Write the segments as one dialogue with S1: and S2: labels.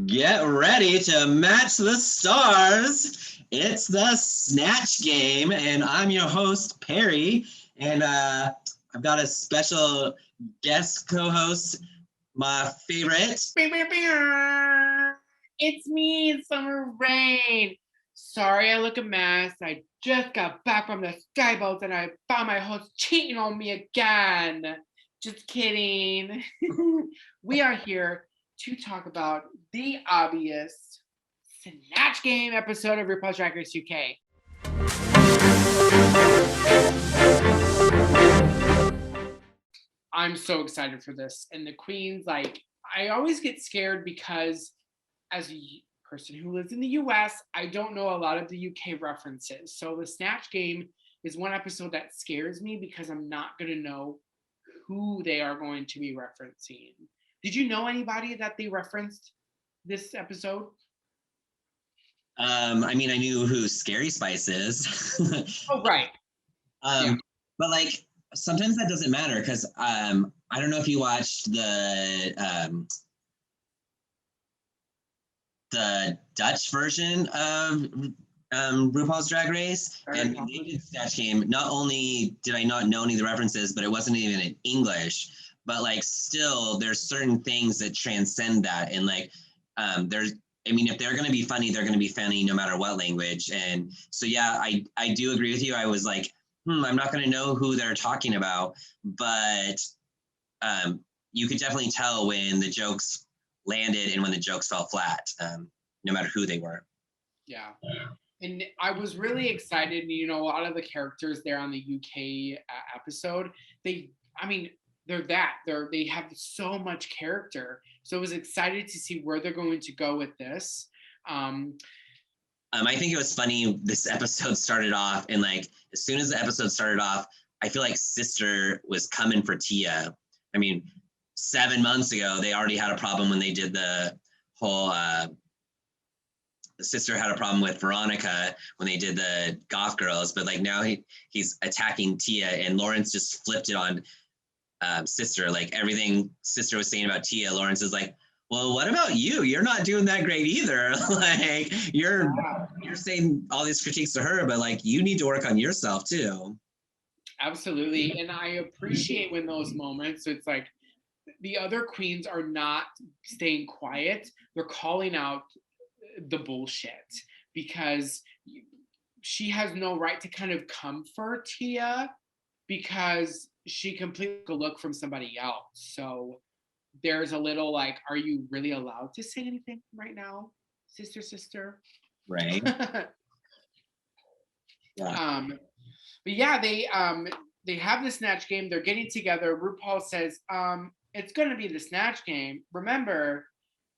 S1: Get ready to match the stars. It's the Snatch Game, and I'm your host, Perry. And I've got a special guest co-host, my favorite.
S2: It's me, Summer Rain. Sorry I look a mess. I just got back from the skyboat and I found my host cheating on me again. Just kidding. We are here to talk about the obvious Snatch Game episode of RuPaul's Drag Race UK. I'm so excited for this. And the queens, like, I always get scared because as a person who lives in the US, I don't know a lot of the UK references. So the Snatch Game is one episode that scares me because I'm not going to know who they are going to be referencing. Did you know anybody that they referenced this episode?
S1: I mean, I knew who Scary Spice is.
S2: Oh, right.
S1: Yeah. But like, sometimes that doesn't matter because I don't know if you watched the Dutch version of RuPaul's Drag Race, and when they did Snatch Game, not only did I not know any of the references, but it wasn't even in English. But like, still, there's certain things that transcend that, and like, I mean, if they're going to be funny, they're going to be funny no matter what language. And so, yeah, I do agree with you. I was like, I'm not going to know who they're talking about, but you could definitely tell when the jokes landed and when the jokes fell flat, no matter who they were.
S2: Yeah. And I was really excited. You know, a lot of the characters there on the UK episode, they have so much character. So I was excited to see where they're going to go with this.
S1: I think it was funny. This episode started off, and like, as soon as the episode started off, I feel like Sister was coming for Tia. I mean, 7 months ago, they already had a problem when they did the whole, Sister had a problem with Veronica when they did the Goth Girls, but like now he's attacking Tia, and Lawrence just flipped it on Sister. Like, everything Sister was saying about Tia, Lawrence is like, well, what about you? You're not doing that great either. Like, you're saying all these critiques to her, but like, you need to work on yourself too.
S2: Absolutely. And I appreciate when those moments, it's like the other queens are not staying quiet. They're calling out the bullshit because she has no right to kind of comfort Tia because she completely took a look from somebody else. So there's a little like, are you really allowed to say anything right now, sister?
S1: Right.
S2: Yeah. But yeah, they have the Snatch Game. They're getting together. RuPaul says, it's going to be the Snatch Game. Remember,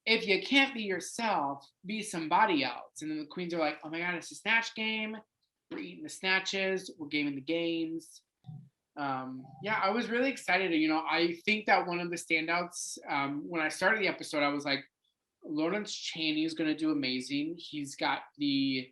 S2: if you can't be yourself, be somebody else. And then the queens are like, oh my God, it's a Snatch Game. We're eating the snatches. We're gaming the games. Yeah, I was really excited. You know, I think that one of the standouts, when I started the episode, I was like, Lawrence Chaney is going to do amazing. He's got the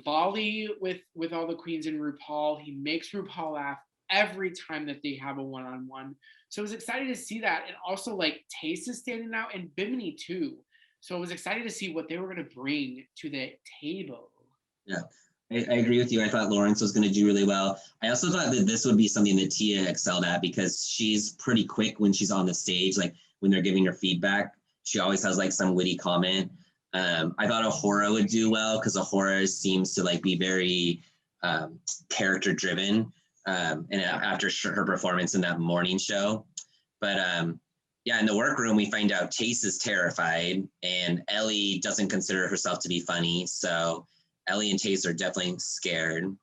S2: volley with all the queens in RuPaul. He makes RuPaul laugh every time that they have a one-on-one. So I was excited to see that. And also, like, Taste is standing out, and Bimini too. So I was excited to see what they were going to bring to the table.
S1: Yeah, I agree with you. I thought Lawrence was going to do really well. I also thought that this would be something that Tia excelled at because she's pretty quick when she's on the stage, like when they're giving her feedback. She always has like some witty comment. I thought Ahura would do well because Ahura seems to like be very character driven. And after her performance in that morning show. But yeah, in the workroom, we find out Tace is terrified and Ellie doesn't consider herself to be funny. So Ellie and Tace are definitely scared.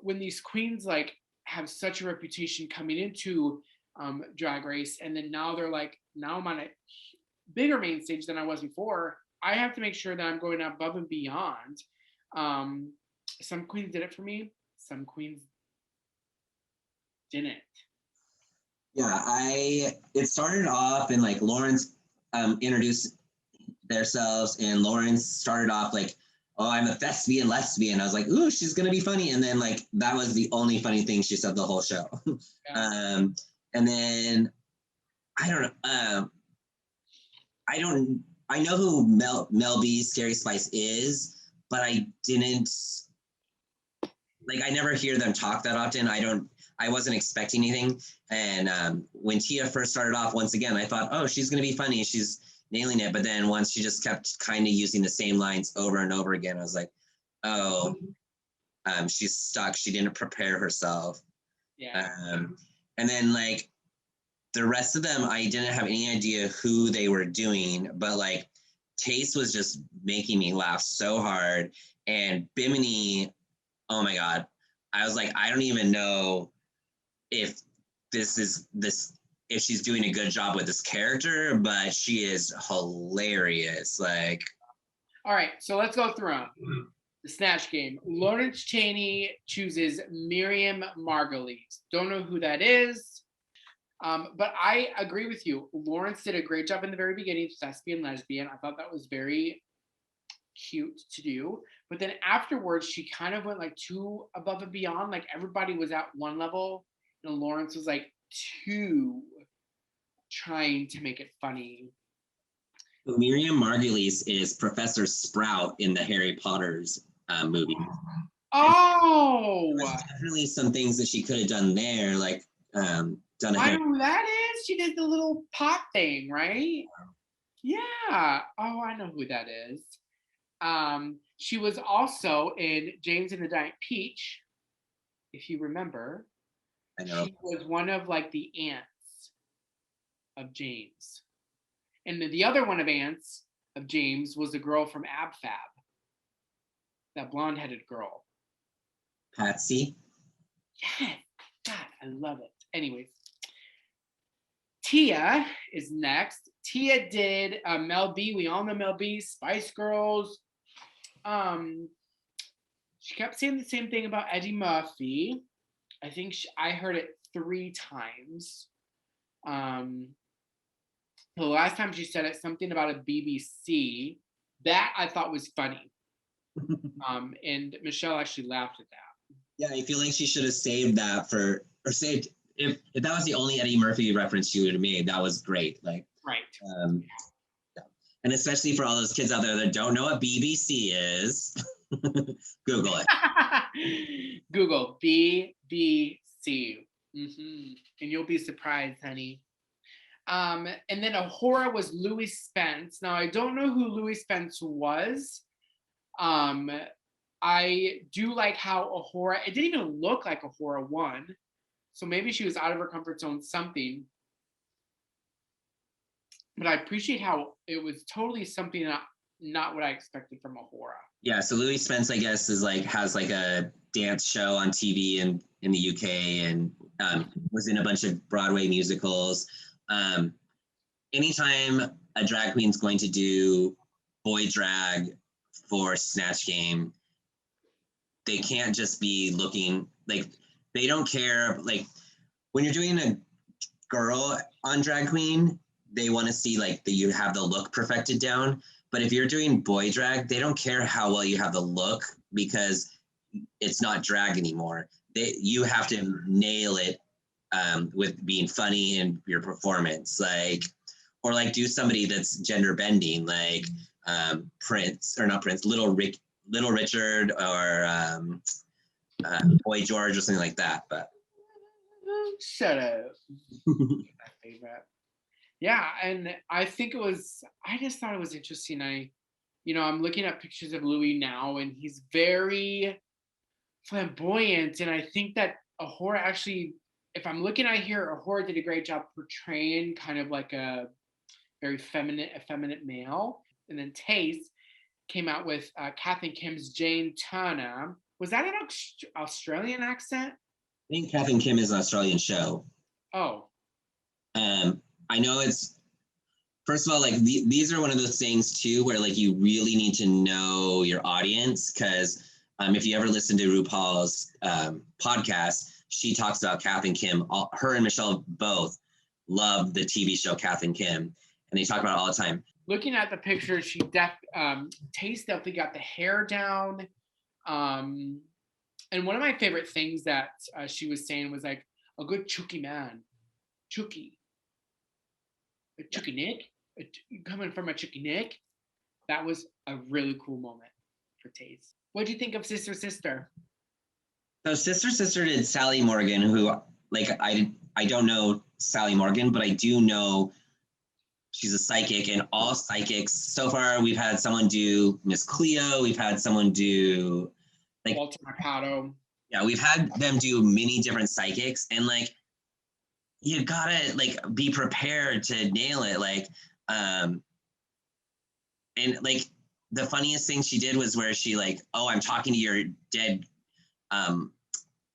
S2: When these queens like have such a reputation coming into Drag Race, and then now they're like, now I'm on a bigger main stage than I was before, I have to make sure that I'm going above and beyond. Some queens did it for me. Some queens didn't.
S1: Yeah, it started off and like Lawrence introduced themselves, and Lawrence started off like, oh, I'm a thespian lesbian. I was like, ooh, she's gonna be funny. And then like that was the only funny thing she said the whole show. Yeah. And then I don't know. I know who Mel B Scary Spice is, but I didn't like. I never hear them talk that often. I wasn't expecting anything. And when Tia first started off, once again, I thought, oh, she's gonna be funny. She's nailing it. But then once she just kept kind of using the same lines over and over again, I was like, oh, she's stuck. She didn't prepare herself.
S2: Yeah.
S1: And then like the rest of them, I didn't have any idea who they were doing, but like Taste was just making me laugh so hard. And Bimini, oh my God. I was like, I don't even know if if she's doing a good job with this character, but she is hilarious. Like,
S2: all right, so let's go through them. The Snatch Game. Lawrence Chaney chooses Miriam Margolyes. Don't know who that is. But I agree with you. Lawrence did a great job in the very beginning, thespian, lesbian. I thought that was very cute to do. But then afterwards, she kind of went like too above and beyond. Like everybody was at one level, and Lawrence was like too trying to make it funny.
S1: Miriam Margolyes is Professor Sprout in the Harry Potter's movie.
S2: Oh,
S1: there's definitely some things that she could have done there, like done.
S2: I know who that is. She did the little pot thing, right? Yeah. Oh, I know who that is. She was also in James and the Giant Peach, if you remember.
S1: I know.
S2: She was one of like the aunts of James. And the other one of aunts of James was the girl from Ab Fab, that blonde-headed girl.
S1: Patsy?
S2: Yeah. God, I love it. Anyways. Tia is next. Tia did Mel B. We all know Mel B. Spice Girls. She kept saying the same thing about Eddie Murphy. I think I heard it 3 times. The last time she said it, something about a BBC. That I thought was funny. And Michelle actually laughed at that.
S1: Yeah, I feel like she should have saved that if that was the only Eddie Murphy reference she would have made, that was great. Like,
S2: right.
S1: Yeah. And especially for all those kids out there that don't know what BBC is, Google it.
S2: Google BBC. Mm-hmm. And you'll be surprised, honey. And then Ahura was Louis Spence. Now, I don't know who Louis Spence was. I do like how Ahura, it didn't even look like Ahura won. So maybe she was out of her comfort zone, something. But I appreciate how it was totally something not what I expected from Ahura.
S1: Yeah, so Louis Spence, I guess, has like a dance show on TV in the UK and was in a bunch of Broadway musicals. Anytime a drag queen's going to do boy drag for Snatch Game, they can't just be looking like, they don't care. Like when you're doing a girl on Drag Queen, they want to see like that you have the look perfected down. But if you're doing boy drag, they don't care how well you have the look because it's not drag anymore. You have to nail it with being funny in your performance, like, or like do somebody that's gender bending, like Prince or not Prince, Little Richard or Boy George or something like that. But
S2: shut up. My favorite. Yeah, and I just thought it was interesting. I'm looking at pictures of Louis now, and he's very flamboyant, and I think that Ahura actually, if I'm looking at here, Ahura did a great job portraying kind of like a very effeminate male. And then Taste came out with Kath and Kim's Jane Turner. Was that an Australian accent?
S1: I think Kath and Kim is an Australian show.
S2: Oh.
S1: I know it's, first of all, like these are one of those things too, where like you really need to know your audience. Cause if you ever listen to RuPaul's podcast, she talks about Kath and Kim, her and Michelle both love the TV show Kath and Kim. And they talk about it all the time.
S2: Looking at the picture, Taste definitely got the hair down. And one of my favorite things that she was saying was like, a good chooky man. Chooky. a Chucky Nick, coming from a Chucky Nick. That was a really cool moment for Taze. What do you think of Sister Sister?
S1: So Sister did Sally Morgan, who like I don't know Sally Morgan, but I do know she's a psychic, and all psychics so far we've had someone do Miss Cleo, we've had someone do like
S2: Walter Mercado.
S1: Yeah, we've had them do many different psychics, and like you gotta like be prepared to nail it. Like and like the funniest thing she did was where she like, oh, I'm talking to your dead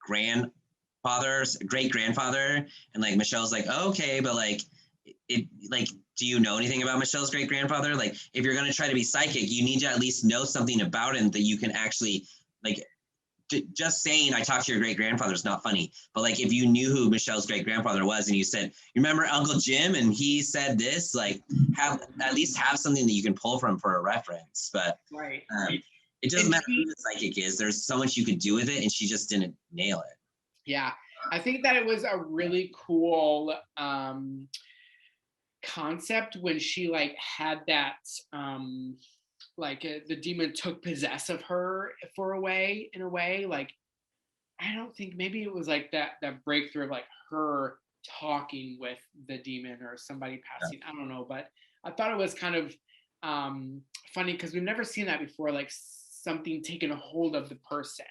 S1: great grandfather, and like Michelle's like, oh, okay, but like it like, do you know anything about Michelle's great grandfather? Like, if you're gonna try to be psychic, you need to at least know something about him that you can actually like. Just saying I talked to your great grandfather is not funny, but like if you knew who Michelle's great grandfather was and you said, you remember Uncle Jim and he said this, like have at least have something that you can pull from for a reference. But
S2: right.
S1: It doesn't matter who the psychic is. There's so much you could do with it, and she just didn't nail it.
S2: Yeah, I think that it was a really cool concept when she like had that the demon took possess of her in a way. Like I don't think, maybe it was like that breakthrough of like her talking with the demon or somebody passing. Yeah. I don't know, but I thought it was kind of funny because we've never seen that before, like something taking a hold of the person.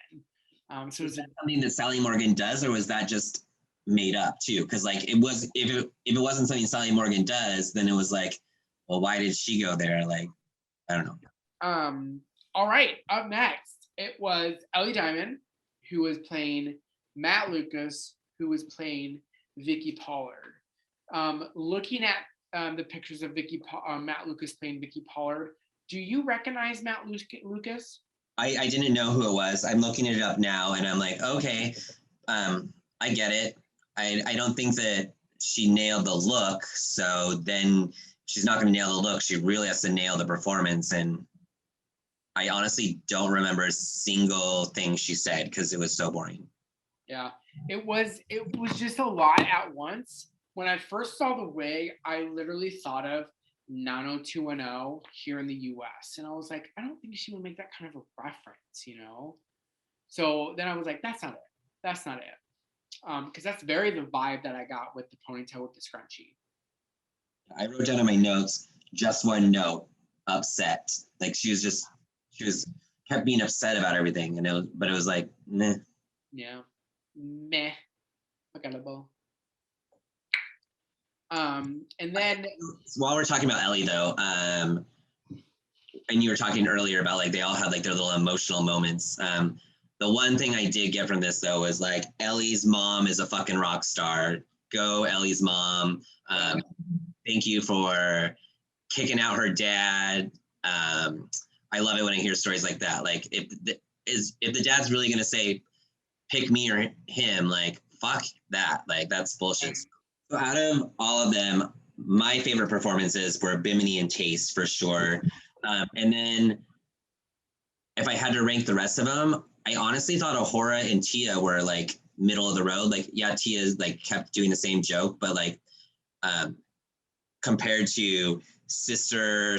S2: So is that
S1: something that Sally Morgan does, or was that just made up too? Because like it was, if it wasn't something Sally Morgan does, then it was like, well, why did she go there? Like, I don't know.
S2: All right, up next, it was Ellie Diamond, who was playing Matt Lucas, who was playing Vicky Pollard. Looking at the pictures of Matt Lucas playing Vicky Pollard, do you recognize Matt Lucas?
S1: I didn't know who it was. I'm looking it up now, and I'm like, okay, I get it. I don't think that she nailed the look, so then she's not going to nail the look. She really has to nail the performance, and I honestly don't remember a single thing she said because it was so boring.
S2: Yeah, it was just a lot at once. When I first saw the wig, I literally thought of 90210 here in the US. And I was like, I don't think she would make that kind of a reference, you know? So then I was like, that's not it. That's not it. Because that's very the vibe that I got with the ponytail with the scrunchie.
S1: I wrote down in my notes, just one note, upset. Like she was kept being upset about everything. And but it was like, meh.
S2: Yeah. Meh. Forgettable. And then
S1: while we're talking about Ellie though, and you were talking earlier about like they all had like their little emotional moments. The one thing I did get from this though was like Ellie's mom is a fucking rock star. Go Ellie's mom. Thank you for kicking out her dad. I love it when I hear stories like that. Like if the dad's really gonna say pick me or him, like fuck that. Like that's bullshit. So out of all of them, my favorite performances were Bimini and Taste for sure. And then if I had to rank the rest of them, I honestly thought Ahura and Tia were like middle of the road. Like, yeah, Tia like kept doing the same joke, but like compared to Sister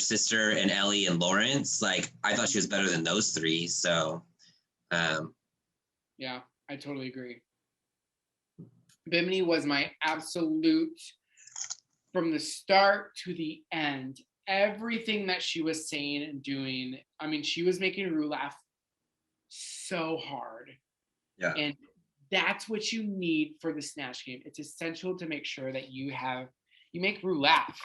S1: and Ellie and Lawrence, like I thought she was better than those three. So
S2: yeah, I totally agree. Bimini was my absolute, from the start to the end, everything that she was saying and doing. I mean, she was making Ru laugh so hard.
S1: Yeah.
S2: And that's what you need for the Snatch Game. It's essential to make sure that you make Ru laugh.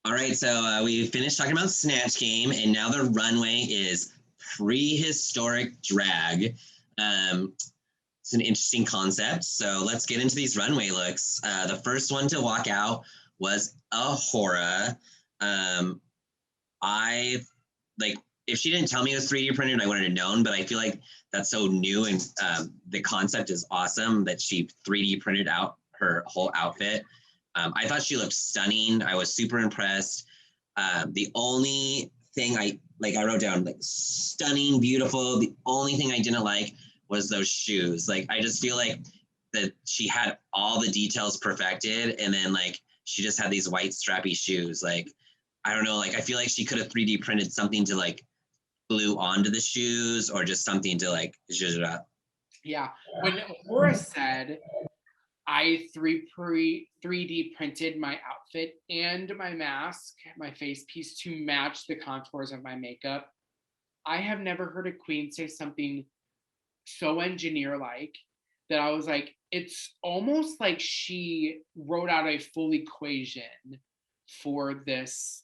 S1: All right, so we finished talking about Snatch Game, and now the runway is prehistoric drag. It's an interesting concept. So let's get into these runway looks. The first one to walk out was Ahura. I like, if she didn't tell me it was 3D printed, I wouldn't have known, but I feel like that's so new, and the concept is awesome that she 3D printed out her whole outfit. I thought she looked stunning. I was super impressed. The only thing I wrote down, like stunning, beautiful. The only thing I didn't like was those shoes. Like, I just feel like that she had all the details perfected, and then like she just had these white strappy shoes. Like, I don't know, like I feel like she could have 3D printed something to like glue onto the shoes or just something to like zhuzh it up.
S2: Yeah. When Horace said, I 3D printed my outfit and my mask, my face piece to match the contours of my makeup. I have never heard a queen say something so engineer-like that I was like, it's almost like she wrote out a full equation for this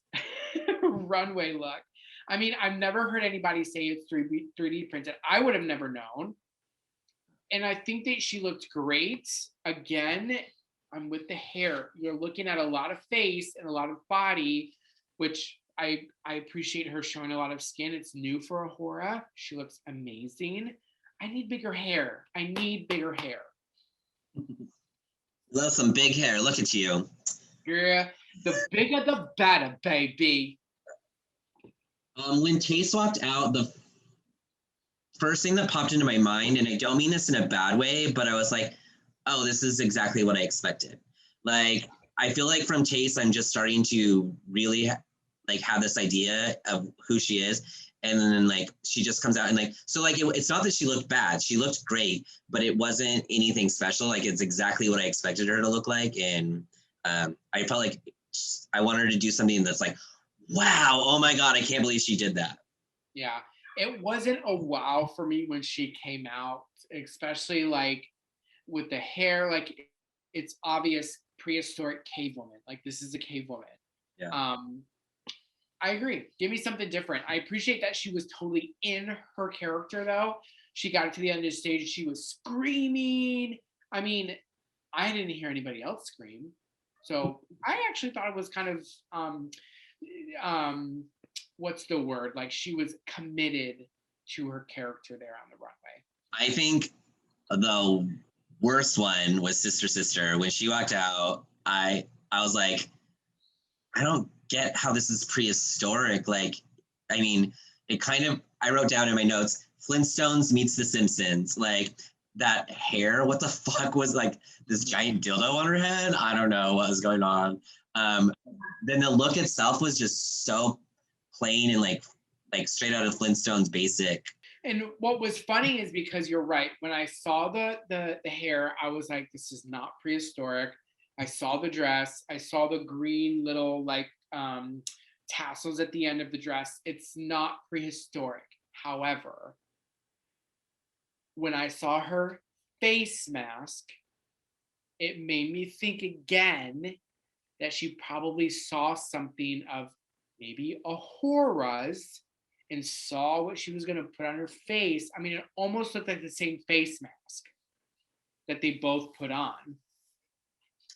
S2: runway look. I mean, I've never heard anybody say it's 3D printed. I would have never known. And I think that she looked great. Again, I'm with the hair. You're looking at a lot of face and a lot of body, which I appreciate her showing a lot of skin. It's new for Ahura. She looks amazing. I need bigger hair. I need bigger hair.
S1: Love some big hair. Look at you.
S2: Yeah, the bigger the better, baby.
S1: When Chase walked out, the first thing that popped into my mind, and I don't mean this in a bad way, but I was like, oh, this is exactly what I expected. Like, I feel like from Chase, I'm just starting to really like have this idea of who she is. And then like, she just comes out and like, so like, it's not that she looked bad. She looked great, but it wasn't anything special. Like, it's exactly what I expected her to look like. And I felt like I want her to do something that's like, wow, oh my God, I can't believe she did that.
S2: Yeah, it wasn't a wow for me when she came out, especially like with the hair, like it's obvious prehistoric cave woman. Like this is a cave woman.
S1: Yeah.
S2: I agree. Give me something different. I appreciate that she was totally in her character though. She got to the end of the stage, she was screaming. I mean, I didn't hear anybody else scream. So I actually thought it was kind of what's the word? Like she was committed to her character there on the runway.
S1: I think the worst one was Sister. When she walked out, I was like, I don't get how this is prehistoric. Like, I mean, it kind of, I wrote down in my notes, Flintstones meets The Simpsons. Like, that hair, what the fuck was like this giant dildo on her head? I don't know what was going on. Then the look itself was just so plain and like straight out of Flintstones basic.
S2: And what was funny is because you're right. When I saw the hair, I was like, this is not prehistoric. I saw the dress. I saw the green little like tassels at the end of the dress. It's not prehistoric. However, when I saw her face mask, it made me think again that she probably saw something of maybe Ahura's and saw what she was going to put on her face. I mean, it almost looked like the same face mask that they both put on.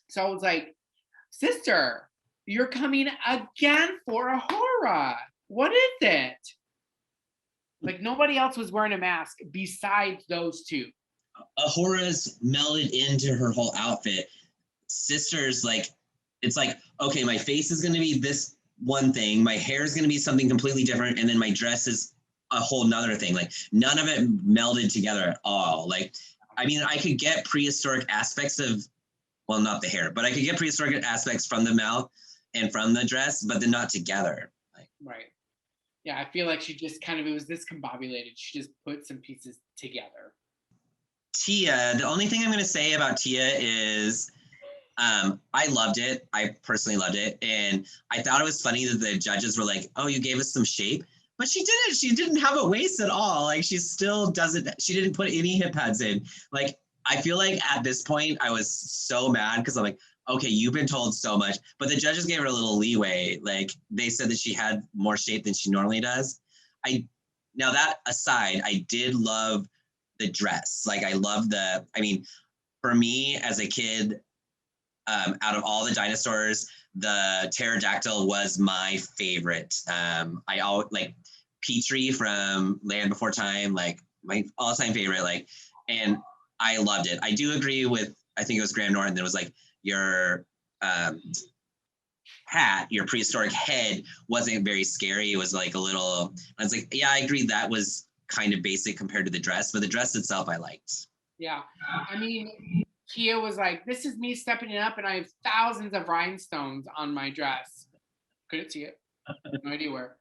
S2: So I was like, sister, you're coming again for Ahura. What is it? Like nobody else was wearing a mask besides those two.
S1: Ahura's melded into her whole outfit. Sister's like, it's like, okay, my face is going to be this one thing, my hair is going to be something completely different, and then my dress is a whole nother thing. Like none of it melded together at all. Like, I mean, I could get prehistoric aspects of, well, not the hair, but I could get prehistoric aspects from the mouth and from the dress, but then not together. Like,
S2: right. Yeah, I feel like she just kind of, it was discombobulated. She just put some pieces together.
S1: Tia, the only thing I'm going to say about Tia is I loved it. I personally loved it. And I thought it was funny that the judges were like, oh, you gave us some shape. But she didn't. She didn't have a waist at all. Like she still doesn't. She didn't put any hip pads in. Like I feel like at this point I was so mad because I'm like, okay, you've been told so much. But the judges gave her a little leeway. Like they said that she had more shape than she normally does. Now that aside, I did love the dress. Like I love the. I mean, for me as a kid, out of all the dinosaurs, the pterodactyl was my favorite. I always like Petrie from Land Before Time, like my all-time favorite. Like, and I loved it. I do agree with, I think it was Graham Norton that was like, your hat, your prehistoric head wasn't very scary. It was like a little, I was like, yeah, I agree. That was kind of basic compared to the dress, but the dress itself I liked.
S2: Yeah, I mean, Tia was like, this is me stepping it up, and I have thousands of rhinestones on my dress. Couldn't see it. No idea where.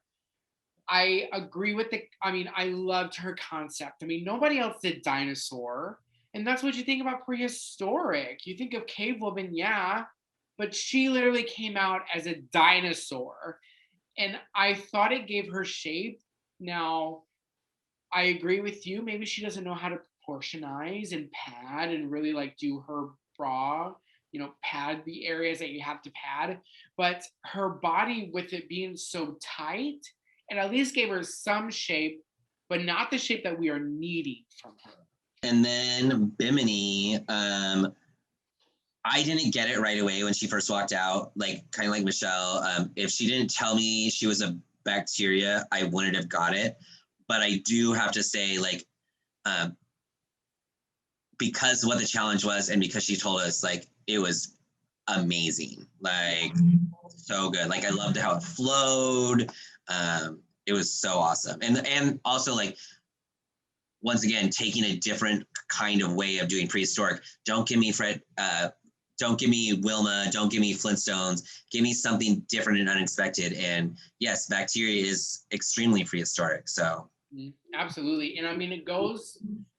S2: I agree with I loved her concept. I mean, nobody else did dinosaur. And that's what you think about prehistoric. You think of cave woman, yeah, but she literally came out as a dinosaur. And I thought it gave her shape. Now, I agree with you. Maybe she doesn't know how to proportionize and pad and really like do her bra, pad the areas that you have to pad. But her body, with it being so tight, it at least gave her some shape, but not the shape that we are needing from her.
S1: And then Bimini, I didn't get it right away when she first walked out, like kind of like Michelle. If she didn't tell me she was a bacteria, I wouldn't have got it. But I do have to say, like, because what the challenge was and because she told us, like, it was amazing, like so good. Like, I loved how it flowed. It was so awesome. And also, like, once again, taking a different kind of way of doing prehistoric. Don't give me don't give me Wilma, don't give me Flintstones, give me something different and unexpected. And yes, bacteria is extremely prehistoric. So
S2: absolutely. And I mean,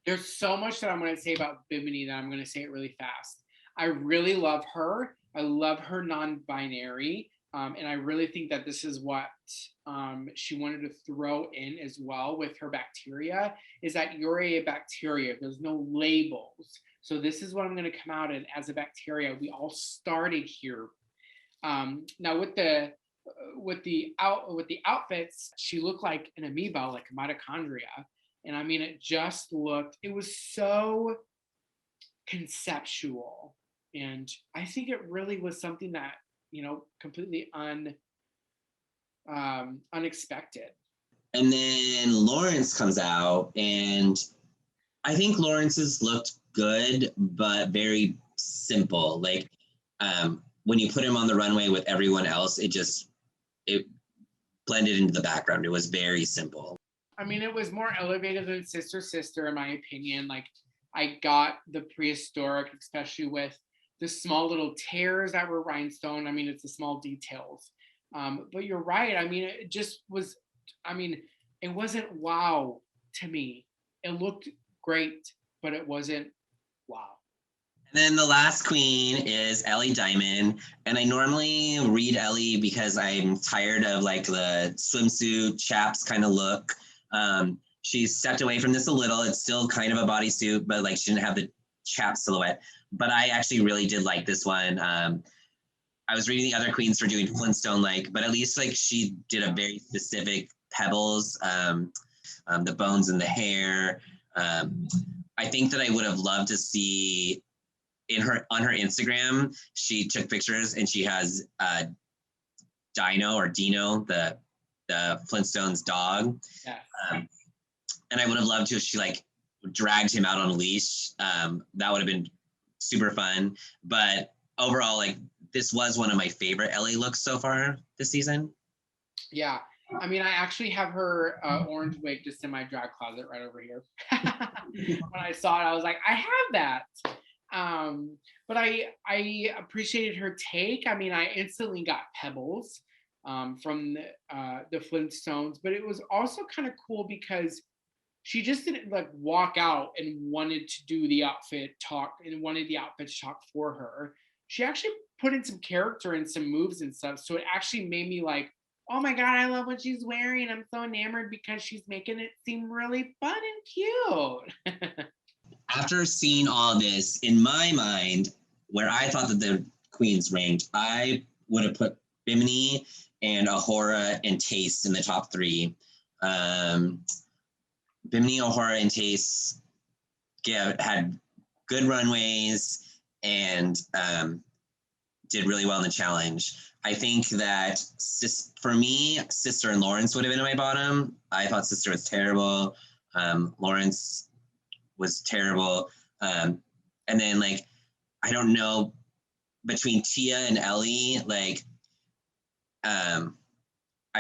S2: there's so much that I'm going to say about Bimini that I'm going to say it really fast. I really love her. I love her non-binary. And I really think that this is what she wanted to throw in as well with her bacteria, is that you're a bacteria. There's no labels. So this is what I'm going to come out as a bacteria. We all started here. Now with the outfits, she looked like an amoeba, like a mitochondria. And I mean, it was so conceptual. And I think it really was something that, completely unexpected.
S1: And then Lawrence comes out, and I think Lawrence's looked good, but very simple. Like, when you put him on the runway with everyone else, it blended into the background. It was very simple.
S2: I mean, it was more elevated than Sister Sister, in my opinion. Like, I got the prehistoric, especially with the small little tears that were rhinestone. I mean, it's the small details. But you're right. I mean, it just was, it wasn't wow to me. It looked great, but it wasn't wow.
S1: And then the last queen is Ellie Diamond. And I normally read Ellie because I'm tired of like the swimsuit chaps kind of look. She's stepped away from this a little. It's still kind of a bodysuit, but like she didn't have the chap silhouette. But I actually really did like this one. I was reading the other queens for doing Flintstone like, but at least like she did a very specific pebbles, the bones in the hair. I think that I would have loved to see on her Instagram, she took pictures and she has Dino, the Flintstones dog.
S2: Yeah.
S1: And I would have loved to if she like dragged him out on a leash. That would have been super fun. But overall, like this was one of my favorite Ellie looks so far this season.
S2: Yeah. I mean, I actually have her orange wig just in my drag closet right over here. When I saw it, I was like, I have that. But I appreciated her take. I mean, I instantly got pebbles from the Flintstones, but it was also kind of cool because she just didn't like walk out and wanted to do the outfit talk and wanted the outfit to talk for her. She actually put in some character and some moves and stuff. So it actually made me like, oh my God, I love what she's wearing. I'm so enamored because she's making it seem really fun and cute.
S1: After seeing all this, in my mind, where I thought that the queens ranked, I would have put Bimini and Ahura and Taste in the top three. Bimini, Ahura, and Taste had good runways and did really well in the challenge. I think that for me, Sister and Lawrence would have been at my bottom. I thought Sister was terrible. Lawrence was terrible. And then like, I don't know, between Tia and Ellie, like, I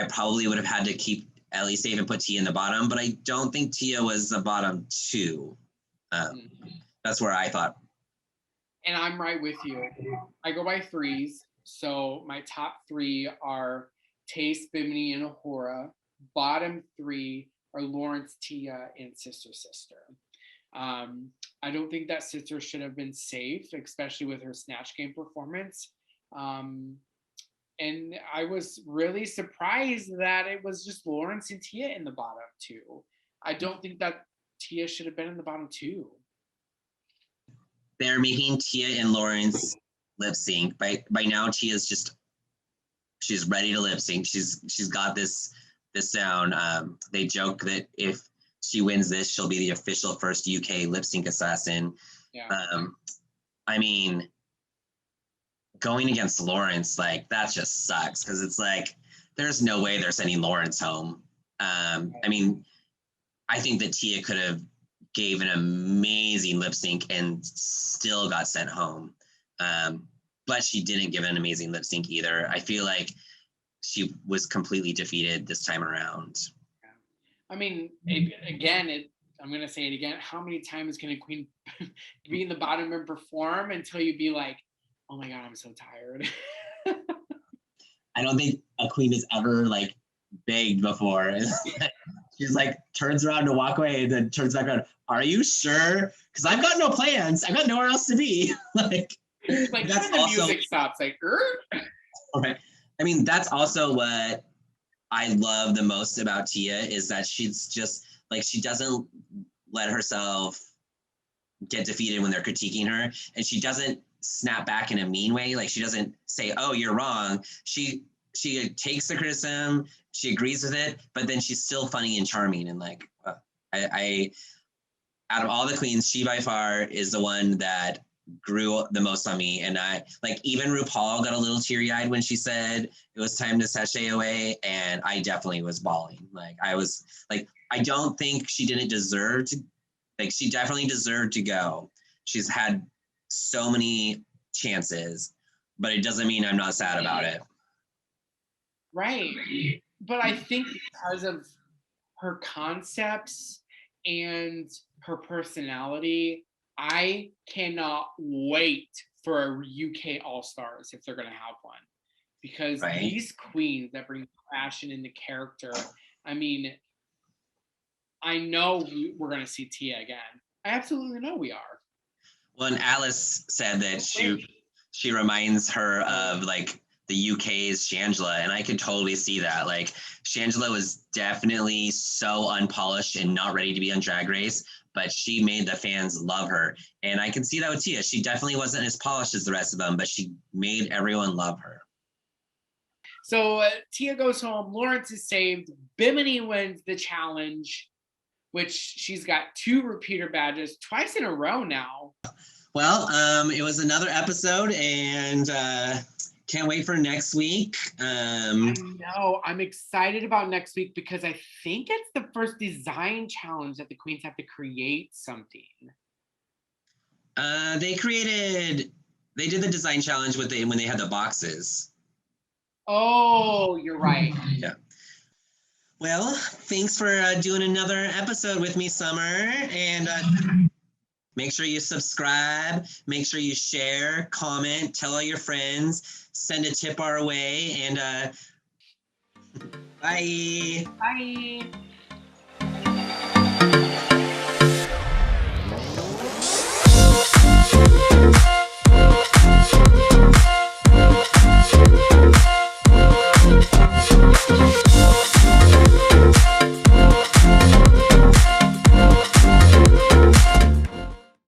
S1: probably would have had to keep Ellie safe and put Tia in the bottom, but I don't think Tia was the bottom two. That's where I thought.
S2: And I'm right with you. I go by threes. So my top three are Taste, Bimini, and Ahura. Bottom three are Lawrence, Tia, and Sister Sister. I don't think that Sister should have been safe, especially with her Snatch Game performance. And I was really surprised that it was just Lawrence and Tia in the bottom two. I don't think that Tia should have been in the bottom two.
S1: They're making Tia and Lawrence lip sync. By now, Tia's she's ready to lip sync. She's got this sound. They joke that if she wins this, she'll be the official first UK lip sync assassin.
S2: Yeah.
S1: I mean, going against Lawrence, like, that just sucks because it's like there's no way they're sending Lawrence home. I mean, I think that Tia could have gave an amazing lip sync and still got sent home. But she didn't give an amazing lip sync either. I feel like she was completely defeated this time around.
S2: I mean, I'm going to say it again. How many times can a queen be in the bottom and perform until you be like, oh my God, I'm so tired.
S1: I don't think a queen has ever like begged before. She's like turns around to walk away and then turns back around. Are you sure? Because I've got no plans. I've got nowhere else to be. Like
S2: that's when the music stops. Like,
S1: okay. I mean, that's also what I love the most about Tia is that she's just like, she doesn't let herself get defeated when they're critiquing her, and she doesn't snap back in a mean way. Like, she doesn't say, oh, you're wrong. She takes the criticism, she agrees with it, but then she's still funny and charming. And like, I out of all the queens, she by far is the one that grew the most on me. And I like, even RuPaul got a little teary-eyed when she said it was time to sashay away, and I definitely was bawling. Like, I was like, I don't think she didn't deserve to, like, she definitely deserved to go. She's had so many chances, but it doesn't mean I'm not sad about it.
S2: Right. But I think because of her concepts and her personality, I cannot wait for a UK All-Stars if they're going to have one. Because these queens that bring passion into character, I mean, I know we're going to see Tia again. I absolutely know we are.
S1: Well, and Alice said that she reminds her of like the UK's Shangela, and I could totally see that. Like, Shangela was definitely so unpolished and not ready to be on Drag Race, but she made the fans love her. And I can see that with Tia. She definitely wasn't as polished as the rest of them, but she made everyone love her.
S2: So Tia goes home. Lawrence is saved. Bimini wins the challenge, which she's got 2 repeater badges twice in a row now.
S1: Well, it was another episode, and can't wait for next week.
S2: I know. I'm excited about next week because I think it's the first design challenge that the queens have to create something.
S1: They did the design challenge when they had the boxes.
S2: Oh, you're right.
S1: Yeah. Well, thanks for doing another episode with me, Summer. And make sure you subscribe. Make sure you share, comment, tell all your friends, send a tip our way, and bye.
S2: Bye.